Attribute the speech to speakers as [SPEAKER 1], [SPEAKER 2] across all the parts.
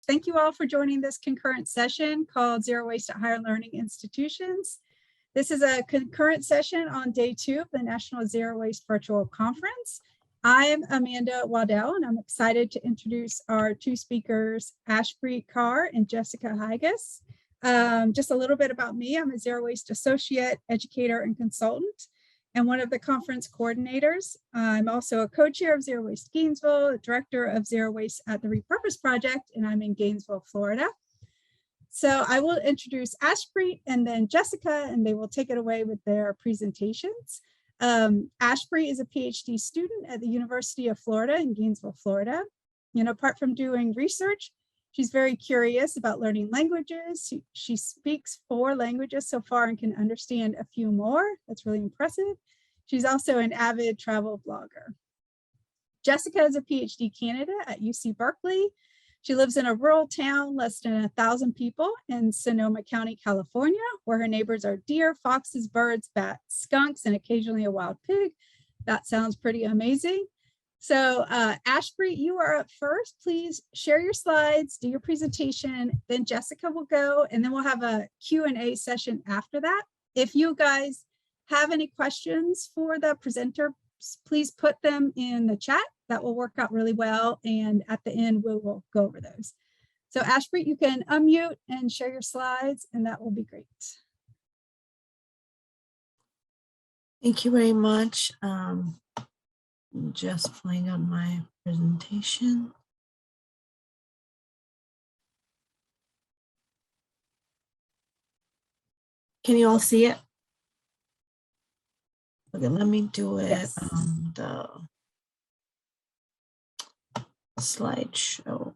[SPEAKER 1] Thank you all for joining this concurrent session called Zero Waste at Higher Learning Institutions. This is a concurrent session on day 2 of the National Zero Waste Virtual Conference. I'm Amanda Waddell, and I'm excited to introduce our 2 speakers, Ashpreet Kaur and Jessica Hygas. Just a little bit about me. I'm a Zero Waste Associate, Educator, and Consultant, and one of the conference coordinators. I'm also a co-chair of Zero Waste Gainesville, director of Zero Waste at the Repurpose Project, and I'm in Gainesville, Florida. So I will introduce Ashpreet and then Jessica, and they will take it away with their presentations. Ashpreet is a PhD student at the University of Florida in Gainesville, Florida. And apart from doing research, she's very curious about learning languages. She speaks 4 languages so far and can understand a few more. That's really impressive. She's also an avid travel blogger. Jessica is a PhD candidate at UC Berkeley. She lives in a rural town, less than 1,000 people in Sonoma County, California, where her neighbors are deer, foxes, birds, bats, skunks, and occasionally a wild pig. That sounds pretty amazing. So Ashpreet, you are up first. Please share your slides, do your presentation, then Jessica will go, and then we'll have a Q&A session after that. If you guys have any questions for the presenter, please put them in the chat. That will work out really well, and at the end, we will go over those. So Ashpreet, you can unmute and share your slides, and that will be great.
[SPEAKER 2] Thank you very much. Just playing on my presentation. Can you all see it? Okay, let me do it on the slideshow.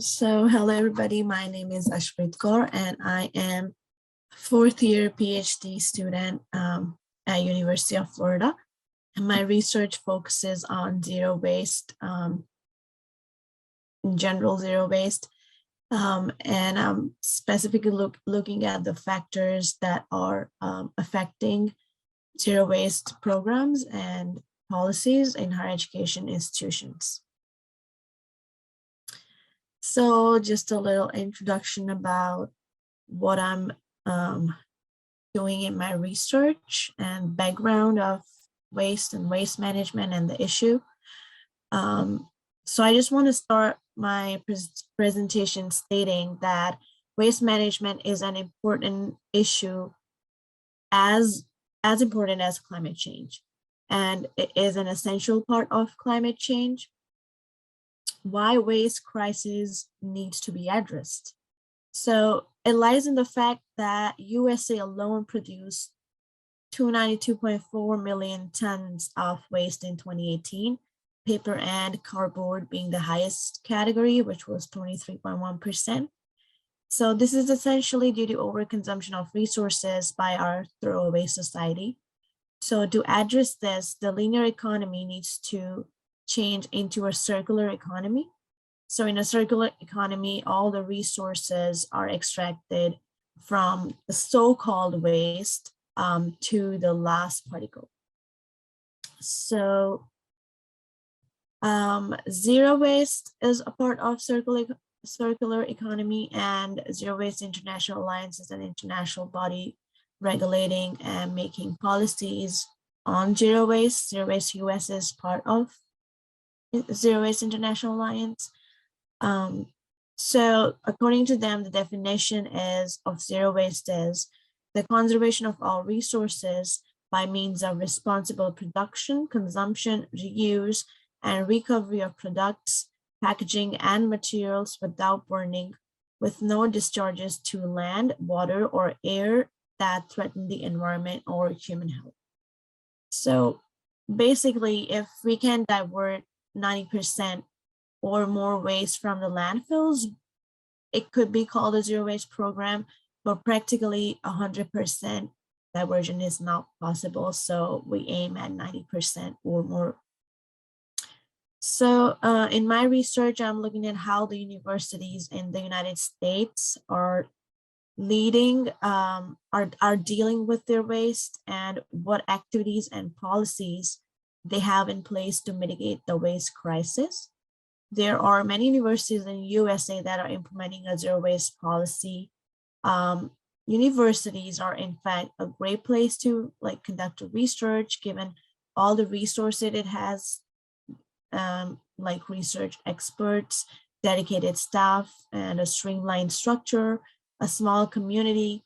[SPEAKER 2] So hello everybody, my name is Ashpreet Kaur and I am 4th year PhD student at University of Florida, and my research focuses on zero waste, in general zero waste, and I'm specifically looking at the factors that are affecting zero waste programs and policies in higher education institutions. So just a little introduction about what I'm doing in my research and background of waste and waste management and the issue. So I just want to start my presentation stating that waste management is an important issue, as important as climate change, and it is an essential part of climate change. Why waste crisis needs to be addressed. So it lies in the fact that USA alone produced 292.4 million tons of waste in 2018, paper and cardboard being the highest category, which was 23.1%. So this is essentially due to overconsumption of resources by our throwaway society. So to address this, the linear economy needs to change into a circular economy. So in a circular economy, all the resources are extracted from the so-called waste to the last particle. So zero waste is a part of circular economy, and Zero Waste International Alliance is an international body regulating and making policies on zero waste. Zero Waste US is part of Zero Waste International Alliance. So according to them, the definition of zero waste is the conservation of all resources by means of responsible production, consumption, reuse, and recovery of products, packaging, and materials without burning, with no discharges to land, water, or air that threaten the environment or human health. So basically, if we can divert 90% or more waste from the landfills, it could be called a zero waste program, but practically 100% diversion is not possible. So we aim at 90% or more. So in my research, I'm looking at how the universities in the United States are leading, are dealing with their waste, and what activities and policies they have in place to mitigate the waste crisis. There are many universities in USA that are implementing a zero waste policy. Universities are in fact a great place to like conduct research, given all the resources it has, like research experts, dedicated staff, and a streamlined structure, a small community,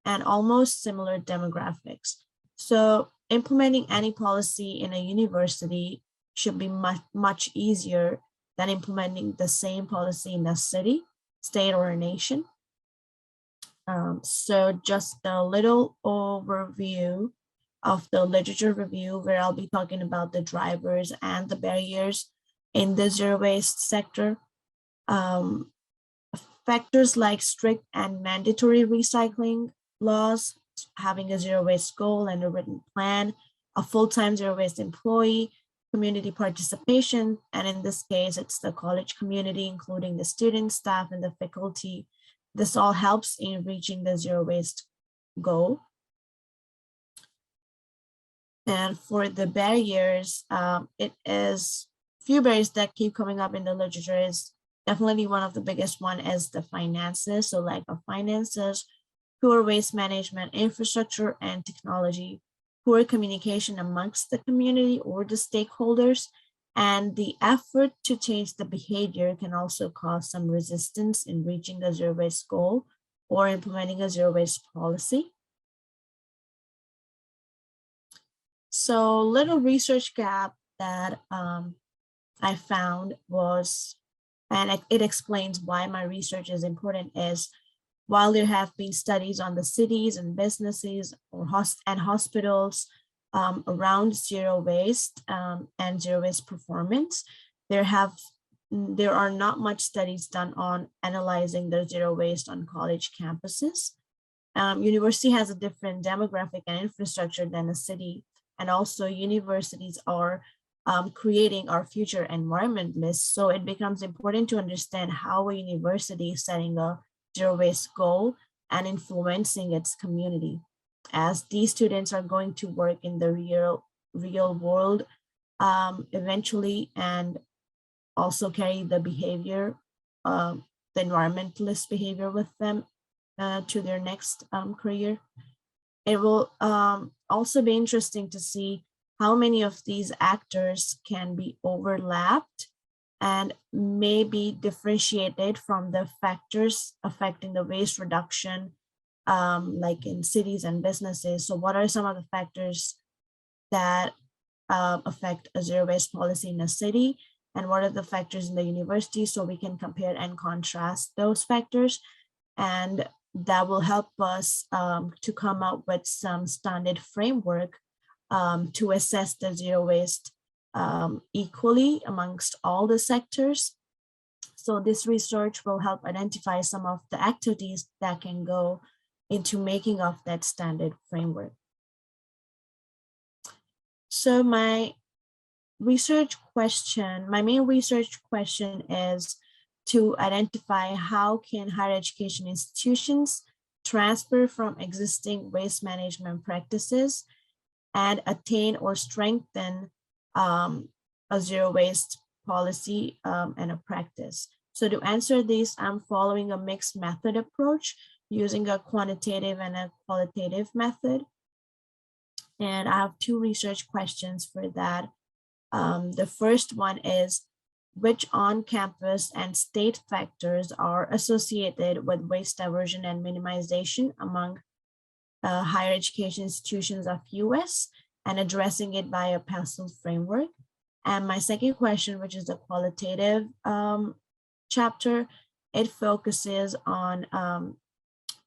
[SPEAKER 2] and almost similar demographics. So implementing any policy in a university should be much easier than implementing the same policy in a city, state, or a nation. So just a little overview of the literature review, where I'll be talking about the drivers and the barriers in the zero waste sector. Factors like strict and mandatory recycling laws, having a zero waste goal and a written plan, a full-time zero waste employee, community participation, and in this case, it's the college community, including the students, staff, and the faculty. This all helps in reaching the zero waste goal. And for the barriers, it is few barriers that keep coming up in the literature. Is definitely one of the biggest one is the finances. So lack of finances, poor waste management, infrastructure and technology, poor communication amongst the community or the stakeholders, and the effort to change the behavior can also cause some resistance in reaching the zero waste goal or implementing a zero waste policy. So little research gap that I found was, and it explains why my research is important, is while there have been studies on the cities and businesses and hospitals around zero waste and zero waste performance, there are not much studies done on analyzing the zero waste on college campuses. University has a different demographic and infrastructure than a city, and also universities are creating our future environmentalists. So it becomes important to understand how a university is setting a zero waste goal and influencing its community, as these students are going to work in the real world eventually, and also carry the behavior, the environmentalist behavior with them to their next career. It will also be interesting to see how many of these actors can be overlapped and may be differentiated from the factors affecting the waste reduction, like in cities and businesses. So what are some of the factors that affect a zero waste policy in a city, and what are the factors in the university, so we can compare and contrast those factors, and that will help us to come up with some standard framework to assess the zero waste equally amongst all the sectors. So this research will help identify some of the activities that can go into making of that standard framework. So my main research question is to identify how can higher education institutions transfer from existing waste management practices and attain or strengthen a zero waste policy and a practice. So to answer this, I'm following a mixed method approach using a quantitative and a qualitative method. And I have two research questions for that. The first one is, which on-campus and state factors are associated with waste diversion and minimization among higher education institutions of US, and addressing it by a PESTLE framework? And my second question, which is the qualitative chapter, it focuses on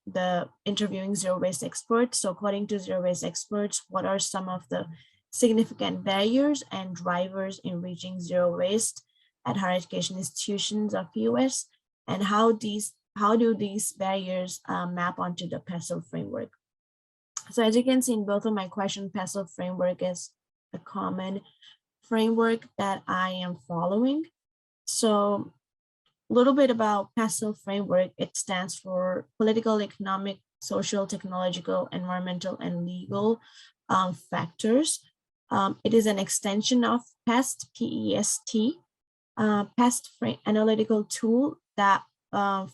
[SPEAKER 2] the interviewing zero waste experts. So according to zero waste experts, what are some of the significant barriers and drivers in reaching zero waste at higher education institutions of US, and how do these barriers map onto the PESTLE framework? So as you can see in both of my questions, PESTLE framework is a common framework that I am following. So a little bit about PASTEL framework. It stands for political, economic, social, technological, environmental, and legal factors. It is an extension of PEST, P-E-S-T, PEST analytical tool that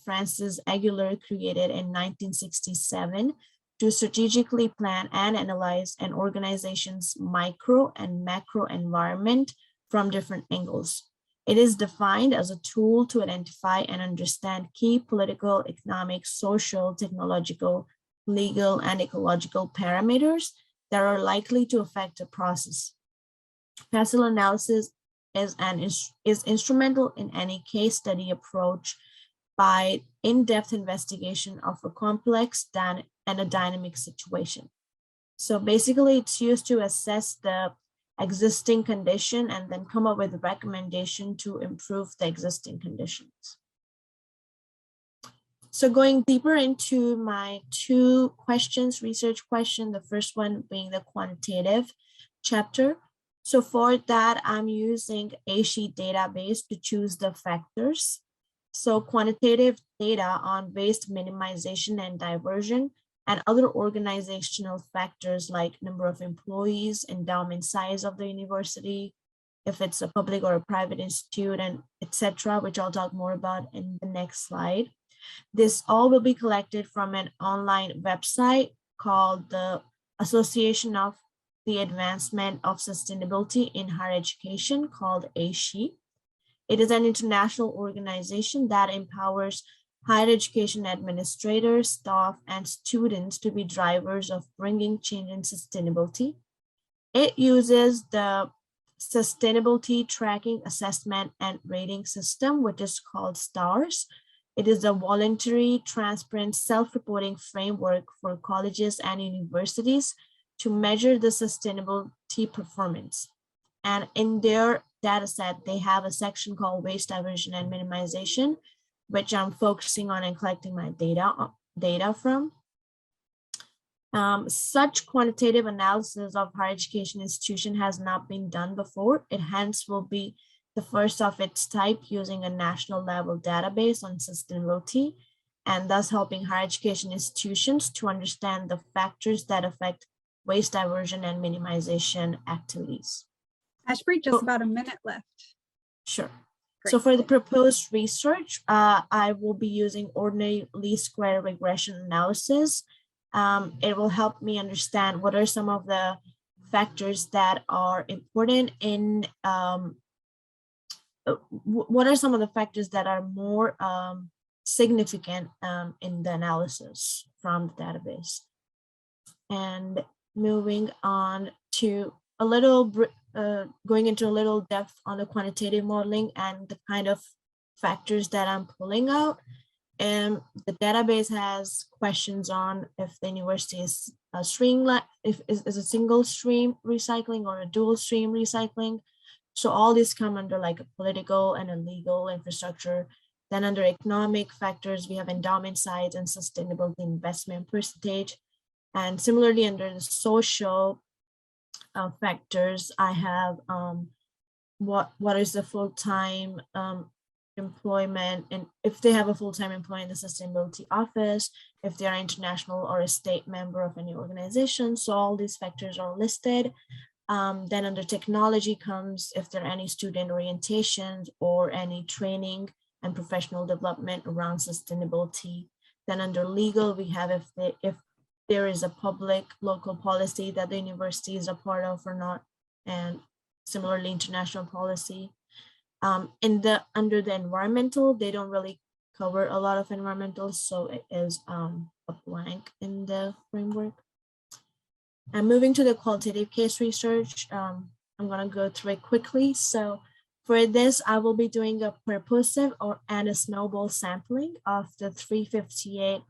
[SPEAKER 2] Francis Aguilar created in 1967 to strategically plan and analyze an organization's micro and macro environment from different angles. It is defined as a tool to identify and understand key political, economic, social, technological, legal, and ecological parameters that are likely to affect a process. PASTEL analysis is instrumental in any case study approach by in-depth investigation of a complex and a dynamic situation. So basically, it's used to assess the existing condition and then come up with a recommendation to improve the existing conditions. So going deeper into my two questions, research question, the first one being the quantitative chapter. So for that, I'm using ASHE database to choose the factors. So quantitative data on waste minimization and diversion and other organizational factors like number of employees, endowment size of the university, if it's a public or a private institute, and etc., which I'll talk more about in the next slide. This all will be collected from an online website called the Association of the Advancement of Sustainability in Higher Education, called ASHE. It is an international organization that empowers higher education administrators, staff, and students to be drivers of bringing change in sustainability. It uses the Sustainability Tracking Assessment and Rating System, which is called STARS. It is a voluntary, transparent, self-reporting framework for colleges and universities to measure the sustainability performance. And in their data set, they have a section called Waste Diversion and Minimization, which I'm focusing on and collecting my data from. Such quantitative analysis of higher education institution has not been done before. It hence will be the first of its type using a national level database on sustainability, and thus helping higher education institutions to understand the factors that affect waste diversion and minimization activities.
[SPEAKER 1] Ashbury, just about a minute left.
[SPEAKER 2] Sure.
[SPEAKER 1] Great.
[SPEAKER 2] So for the proposed research, I will be using ordinary least square regression analysis. It will help me understand what are some of the factors that are important in, what are some of the factors that are more significant in the analysis from the database. And moving on to a little, going into a little depth on the quantitative modeling and the kind of factors that I'm pulling out. And the database has questions on if the university is a stream, if is a single stream recycling or a dual stream recycling. So all these come under like a political and a legal infrastructure. Then under economic factors, we have endowment size and sustainability investment percentage. And similarly under the social factors, I have what is the full-time employment, and if they have a full-time employee in the sustainability office, if they are international or a state member of any organization. So all these factors are listed. Then under technology comes if there are any student orientations or any training and professional development around sustainability. Then under legal, we have if there is a public local policy that the university is a part of or not, and similarly international policy. Under the environmental, they don't really cover a lot of environmental, so it is a blank in the framework. And moving to the qualitative case research, I'm going to go through it quickly. So for this, I will be doing a purposive and a snowball sampling of the 358.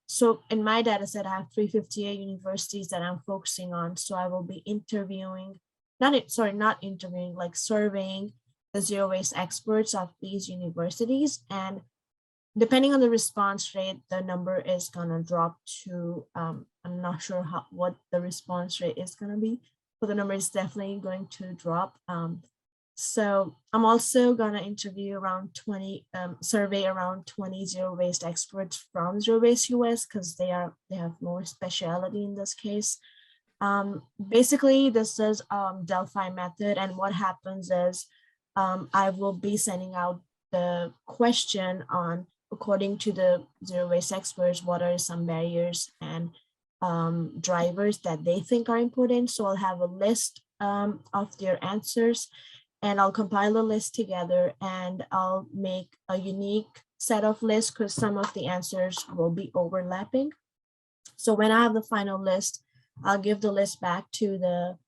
[SPEAKER 2] So in my data set, I have 358 universities that I'm focusing on. So I will be interviewing, surveying the zero waste experts of these universities. And depending on the response rate, the number is going to drop to, I'm not sure what the response rate is going to be, but the number is definitely going to drop. So I'm also gonna interview around 20, survey around 20 zero waste experts from Zero Waste US, because they have more speciality in this case. Basically, this is Delphi method, and what happens is I will be sending out the question on, according to the zero waste experts, what are some barriers and drivers that they think are important. So I'll have a list of their answers, and I'll compile a list together, and I'll make a unique set of lists because some of the answers will be overlapping. So when I have the final list, I'll give the list back to the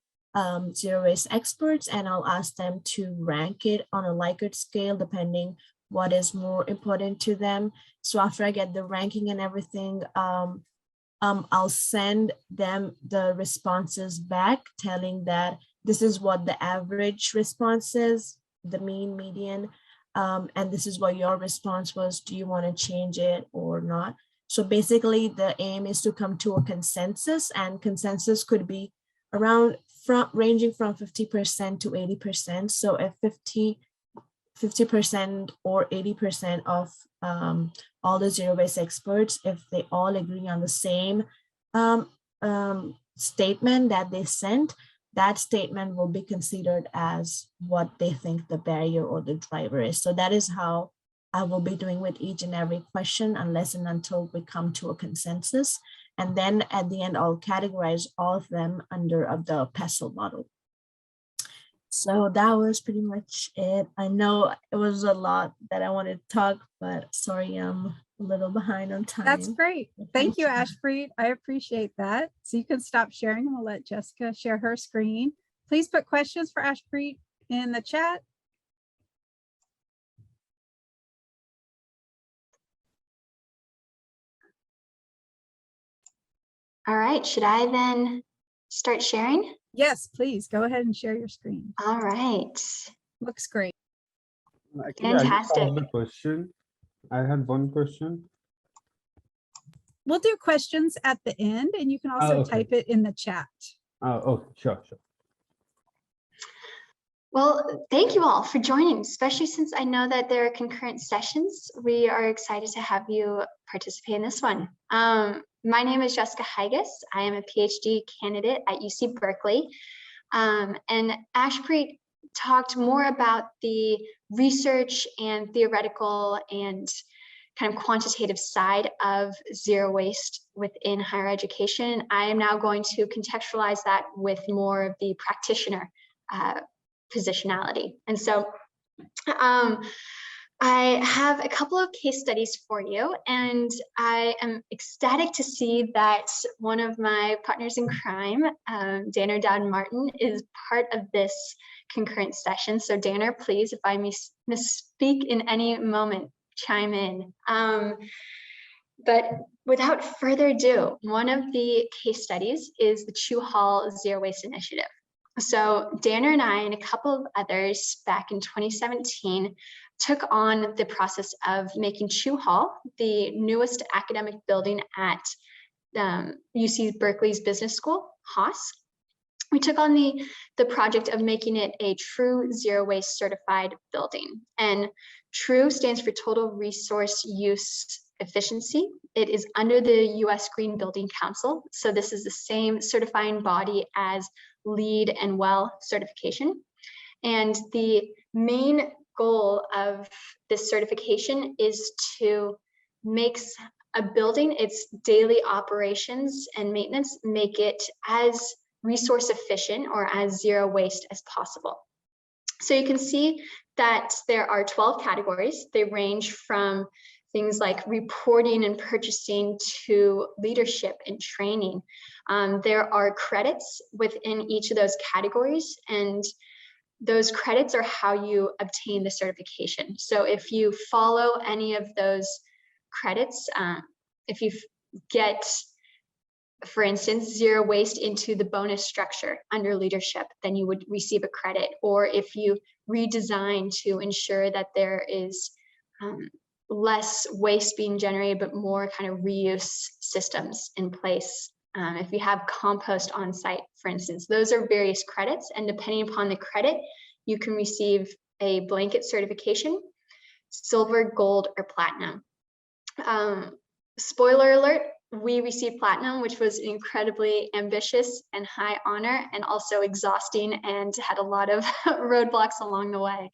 [SPEAKER 2] zero waste experts, and I'll ask them to rank it on a Likert scale, depending what is more important to them. So after I get the ranking and everything, I'll send them the responses back, telling that this is what the average response is, the mean, median, and this is what your response was. Do you want to change it or not? So basically, the aim is to come to a consensus, and consensus could be around ranging from 50% to 80%. So if 50% or 80% of all the zero waste experts, if they all agree on the same statement that they sent, that statement will be considered as what they think the barrier or the driver is. So that is how I will be doing with each and every question, unless and until we come to a consensus. And then at the end, I'll categorize all of them under the PESTLE model. So that was pretty much it. I know it was a lot that I wanted to talk, but sorry, I'm a little behind on time.
[SPEAKER 1] That's great. Thank you, Ashpreet. I appreciate that. So you can stop sharing, and we'll let Jessica share her screen. Please put questions for Ashpreet in the chat.
[SPEAKER 3] All right, should I then start sharing?
[SPEAKER 1] Yes, please go ahead and share your screen.
[SPEAKER 3] All right.
[SPEAKER 1] Looks great.
[SPEAKER 4] Actually,
[SPEAKER 3] Fantastic.
[SPEAKER 4] I just have a question. I had one question.
[SPEAKER 1] We'll do questions at the end, and you can also
[SPEAKER 4] okay.
[SPEAKER 1] type it in the chat.
[SPEAKER 4] Oh, sure.
[SPEAKER 3] Well, thank you all for joining, especially since I know that there are concurrent sessions. We are excited to have you participate in this one. My name is Jessica Hygas. I am a PhD candidate at UC Berkeley. And Ashpreet talked more about the research and theoretical and kind of quantitative side of zero waste within higher education. I am now going to contextualize that with more of the practitioner positionality. And so I have a couple of case studies for you, and I am ecstatic to see that one of my partners in crime, Danner Dowden-Martin, is part of this concurrent session. So Danner, please, if I misspeak in any moment, chime in. But without further ado, one of the case studies is the Chu Hall Zero Waste Initiative. So Danner and I and a couple of others back in 2017 took on the process of making Chu Hall, the newest academic building at UC Berkeley's Business School, Haas. We took on the project of making it a true zero waste certified building. And TRUE stands for Total Resource Use Efficiency. It is under the US Green Building Council. So this is the same certifying body as LEED and WELL certification. And the main goal of this certification is to make a building, its daily operations and maintenance, make it as resource efficient or as zero waste as possible. So you can see that there are 12 categories. They range from things like reporting and purchasing to leadership and training. There are credits within each of those categories, and those credits are how you obtain the certification. So if you follow any of those credits, if you get, for instance, zero waste into the bonus structure under leadership, then you would receive a credit. Or if you redesign to ensure that there is less waste being generated, but more kind of reuse systems in place, If you have compost on site, for instance, those are various credits, and depending upon the credit, you can receive a blanket certification, silver, gold, or platinum. Spoiler alert, we received platinum, which was incredibly ambitious and high honor, and also exhausting, and had a lot of roadblocks along the way.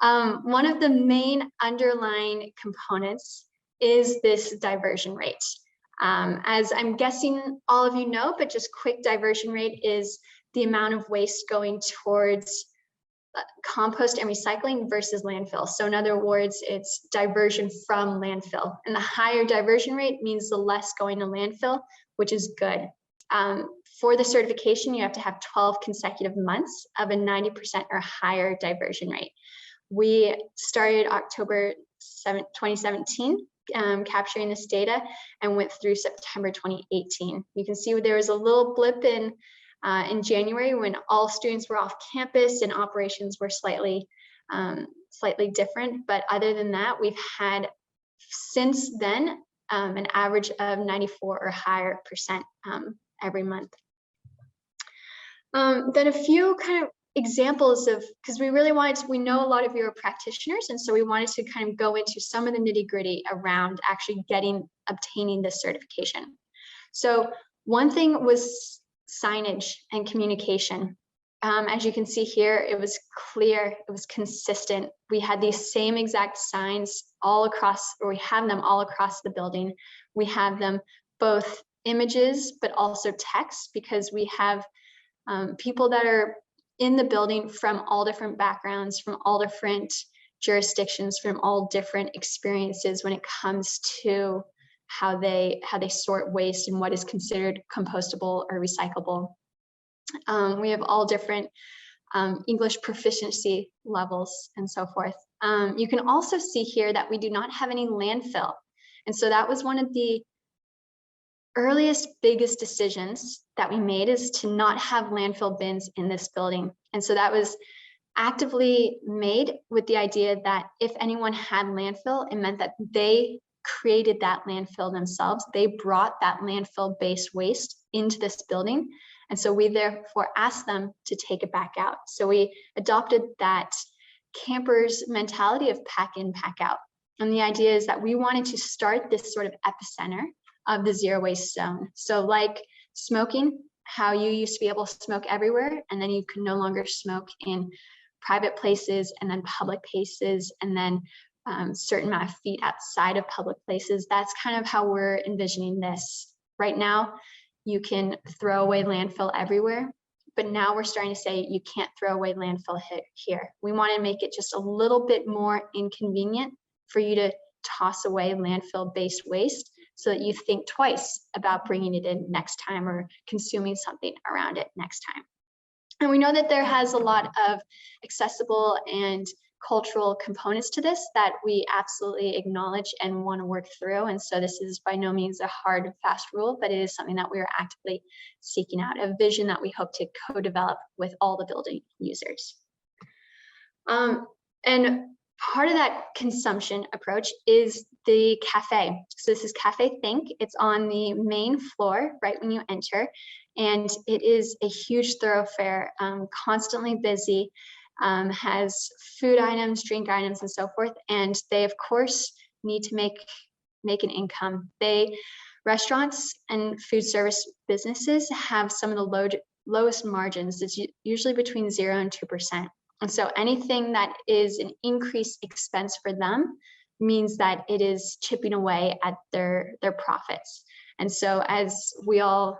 [SPEAKER 3] One of the main underlying components is this diversion rate. As I'm guessing all of you know, but just quick, diversion rate is the amount of waste going towards compost and recycling versus landfill. So in other words, it's diversion from landfill. And the higher diversion rate means the less going to landfill, which is good. For the certification, you have to have 12 consecutive months of a 90% or higher diversion rate. We started October 2017, capturing this data, and went through September 2018. You can see there was a little blip in January when all students were off campus and operations were slightly different. But other than that, we've had since then an average of 94 or higher percent every month. Then a few kind of examples of, because we really wanted to, we know a lot of you are practitioners, and so we wanted to kind of go into some of the nitty-gritty around actually obtaining this certification. So one thing was signage and communication. As you can see here, it was clear, it was consistent. We had these same exact signs all across, or we have them all across the building. We have them both images, but also text, because we have people that are in the building from all different backgrounds, from all different jurisdictions, from all different experiences when it comes to how they sort waste and what is considered compostable or recyclable. We have all different English proficiency levels and so forth. You can also see here that we do not have any landfill. And so that was one of the earliest, biggest decisions that we made, is to not have landfill bins in this building. And so that was actively made with the idea that if anyone had landfill, it meant that they created that landfill themselves. They brought that landfill-based waste into this building. And so we therefore asked them to take it back out. So we adopted that campers mentality of pack in, pack out. And the idea is that we wanted to start this sort of epicenter of the zero waste zone. So like smoking, how you used to be able to smoke everywhere, and then you could no longer smoke in private places and then public places, and then certain amount of feet outside of public places. That's kind of how we're envisioning this. Right now, you can throw away landfill everywhere, but now we're starting to say you can't throw away landfill here. We want to make it just a little bit more inconvenient for you to toss away landfill-based waste, so that you think twice about bringing it in next time or consuming something around it next time. And we know that there has a lot of accessible and cultural components to this that we absolutely acknowledge and want to work through. And so this is by no means a hard and fast rule, but it is something that we are actively seeking out, a vision that we hope to co-develop with all the building users. And part of that consumption approach is the cafe. So this is Cafe Think. It's on the main floor right when you enter, and it is a huge thoroughfare, constantly busy, has food items, drink items, and so forth. And they, of course, need to make an income. Restaurants and food service businesses have some of the lowest margins. It's usually between 0 and 2%. And so anything that is an increased expense for them means that it is chipping away at their profits. And so, as we all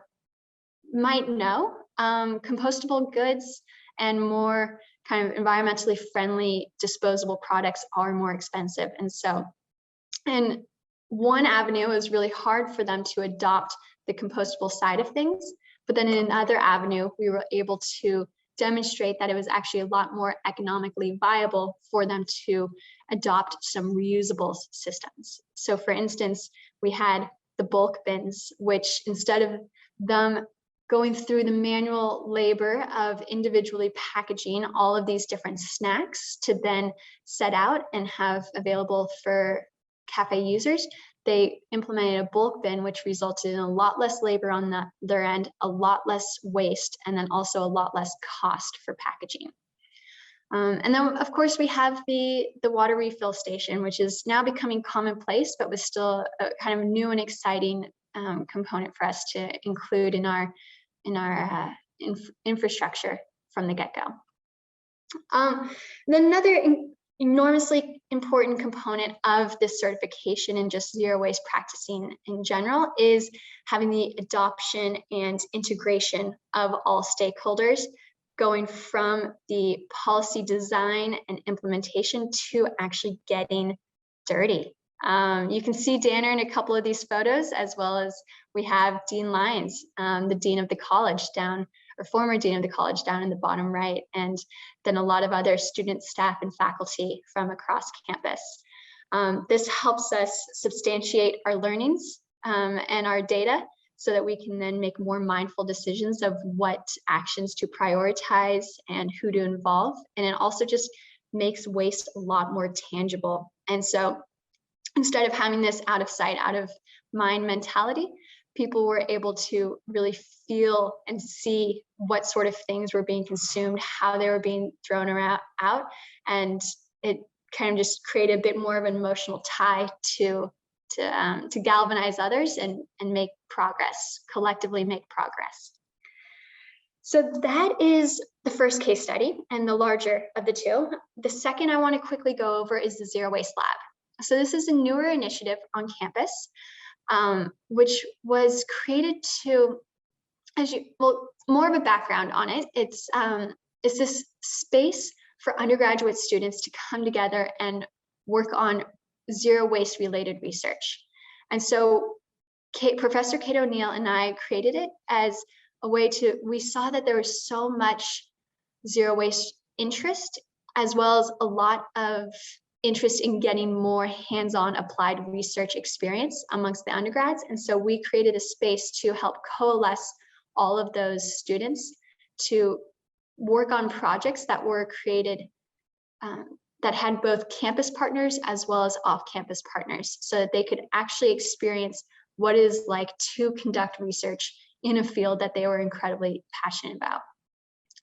[SPEAKER 3] might know, compostable goods and more kind of environmentally friendly disposable products are more expensive. And so, in one avenue, it was really hard for them to adopt the compostable side of things. But then in another avenue, we were able to demonstrate that it was actually a lot more economically viable for them to adopt some reusable systems. So for instance, we had the bulk bins, which instead of them going through the manual labor of individually packaging all of these different snacks to then set out and have available for cafe users, they implemented a bulk bin, which resulted in a lot less labor on their end, a lot less waste, and then also a lot less cost for packaging. And then, of course, we have the water refill station, which is now becoming commonplace, but was still a kind of new and exciting component for us to include in our infrastructure from the get-go. Then another enormously important component of this certification and just zero waste practicing in general is having the adoption and integration of all stakeholders, going from the policy design and implementation to actually getting dirty. You can see Danner in a couple of these photos, as well as we have Dean Lyons, the dean of the college down, or former dean of the college down in the bottom right, and then a lot of other students, staff, and faculty from across campus. This helps us substantiate our learnings and our data so that we can then make more mindful decisions of what actions to prioritize and who to involve. And it also just makes waste a lot more tangible. And so instead of having this out of sight, out of mind mentality, people were able to really feel and see what sort of things were being consumed, how they were being thrown out, and it kind of just created a bit more of an emotional tie to galvanize others and make progress, collectively make progress. So that is the first case study and the larger of the two. The second I want to quickly go over is the Zero Waste Lab. So this is a newer initiative on campus, which was created to, more of a background on it. It's this space for undergraduate students to come together and work on zero waste related research. And so Professor Kate O'Neill and I created it as a way we saw that there was so much zero waste interest, as well as a lot of interest in getting more hands-on applied research experience amongst the undergrads. And so we created a space to help coalesce all of those students to work on projects that were created that had both campus partners as well as off-campus partners, so that they could actually experience what it is like to conduct research in a field that they were incredibly passionate about.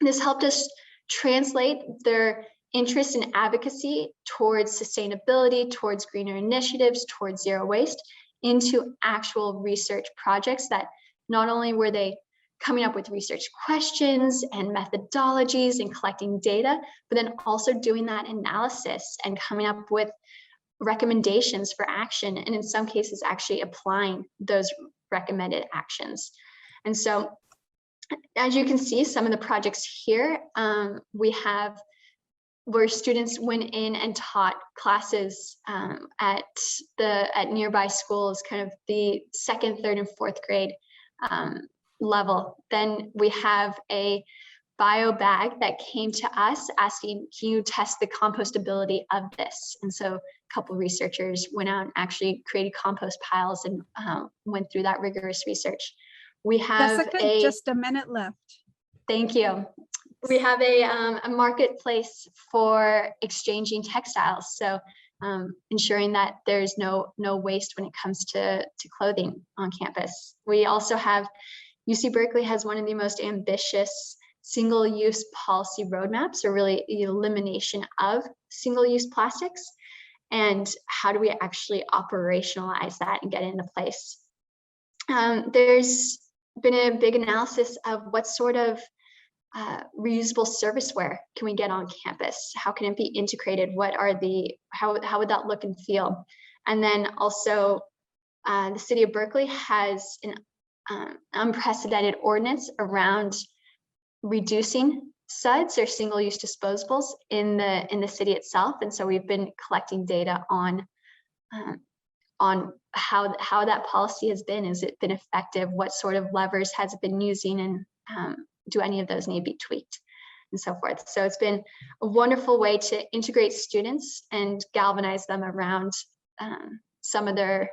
[SPEAKER 3] This helped us translate their interest in advocacy towards sustainability, towards greener initiatives, towards zero waste, into actual research projects that not only were they coming up with research questions and methodologies and collecting data, but then also doing that analysis and coming up with recommendations for action, and in some cases actually applying those recommended actions. And so, as you can see, some of the projects here, we have where students went in and taught classes at nearby schools, kind of the 2nd, 3rd, and 4th grade level. Then we have a bio bag that came to us asking, can you test the compostability of this? And so a couple of researchers went out and actually created compost piles and went through that rigorous research. We have
[SPEAKER 1] Jessica, just a minute left.
[SPEAKER 3] Thank you. We have a marketplace for exchanging textiles. So ensuring that there's no waste when it comes to clothing on campus. We also have, UC Berkeley has one of the most ambitious single-use policy roadmaps, or really the elimination of single-use plastics. And how do we actually operationalize that and get it into place? There's been a big analysis of what sort of reusable serviceware can we get on campus? How can it be integrated? What are how would that look and feel? And then also the city of Berkeley has an unprecedented ordinance around reducing SUDs, or single-use disposables, in the city itself. And so we've been collecting data on how that policy has been. Has it been effective? What sort of levers has it been using? And do any of those need to be tweaked, and so forth. So it's been a wonderful way to integrate students and galvanize them around some of their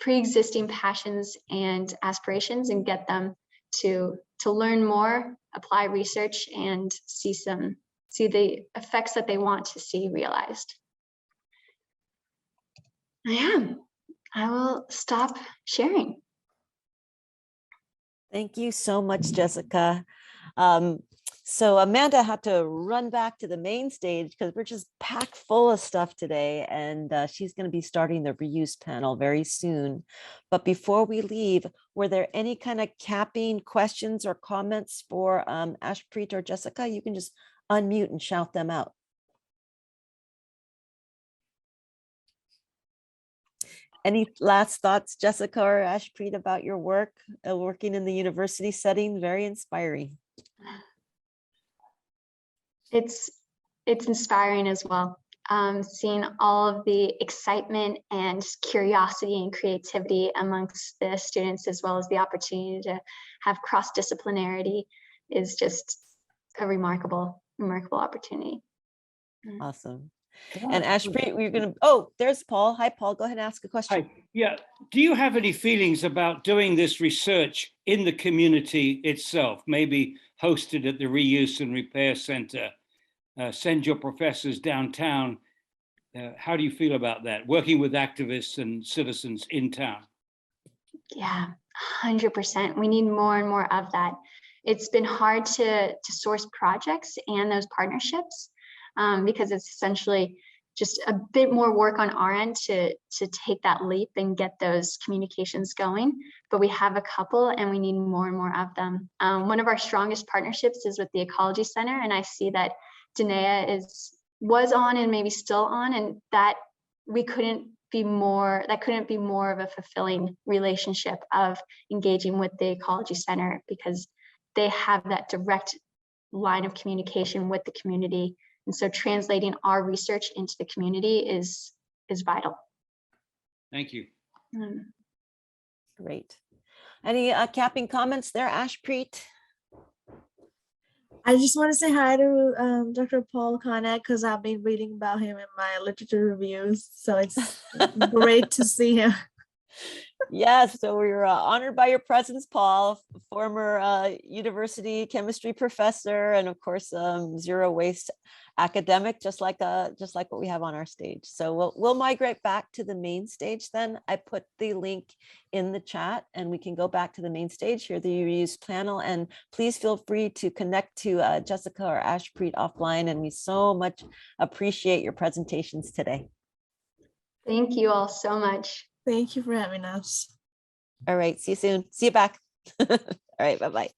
[SPEAKER 3] pre-existing passions and aspirations, and get them to learn more, apply research, and see the effects that they want to see realized. I will stop sharing.
[SPEAKER 5] Thank you so much, Jessica. So Amanda had to run back to the main stage because we're just packed full of stuff today, and she's going to be starting the reuse panel very soon. But before we leave, were there any kind of capping questions or comments for Ashpreet or Jessica? You can just unmute and shout them out. Any last thoughts, Jessica or Ashpreet, about your work, working in the university setting? Very inspiring.
[SPEAKER 3] It's inspiring as well. Seeing all of the excitement and curiosity and creativity amongst the students, as well as the opportunity to have cross-disciplinarity, is just a remarkable opportunity.
[SPEAKER 5] Awesome. And Ashpreet, we're going to, oh, there's Paul. Hi, Paul. Go ahead and ask a question.
[SPEAKER 6] Hi. Yeah. Do you have any feelings about doing this research in the community itself, maybe hosted at the Reuse and Repair Center? Send your professors downtown. How do you feel about that? Working with activists and citizens in town?
[SPEAKER 3] Yeah, 100%. We need more and more of that. It's been hard to source projects and those partnerships because it's essentially just a bit more work on our end to take that leap and get those communications going. But we have a couple and we need more and more of them. One of our strongest partnerships is with the Ecology Center, and I see that Danae was on and maybe still on, and that couldn't be more of a fulfilling relationship of engaging with the Ecology Center, because they have that direct line of communication with the community. And so translating our research into the community is vital.
[SPEAKER 6] Thank you.
[SPEAKER 5] Great. Any capping comments there, Ashpreet?
[SPEAKER 2] I just want to say hi to Dr. Paul Conant because I've been reading about him in my literature reviews. So it's great to see him.
[SPEAKER 5] Yes, so we're honored by your presence, Paul, former university chemistry professor, and of course, zero waste academic, just like what we have on our stage. So we'll migrate back to the main stage then. I put the link in the chat and we can go back to the main stage here, the reuse panel, and please feel free to connect to Jessica or Ashpreet offline, and we so much appreciate your presentations today.
[SPEAKER 3] Thank you all so much.
[SPEAKER 2] Thank you for having us.
[SPEAKER 5] All right, see you soon. See you back. All right, bye-bye.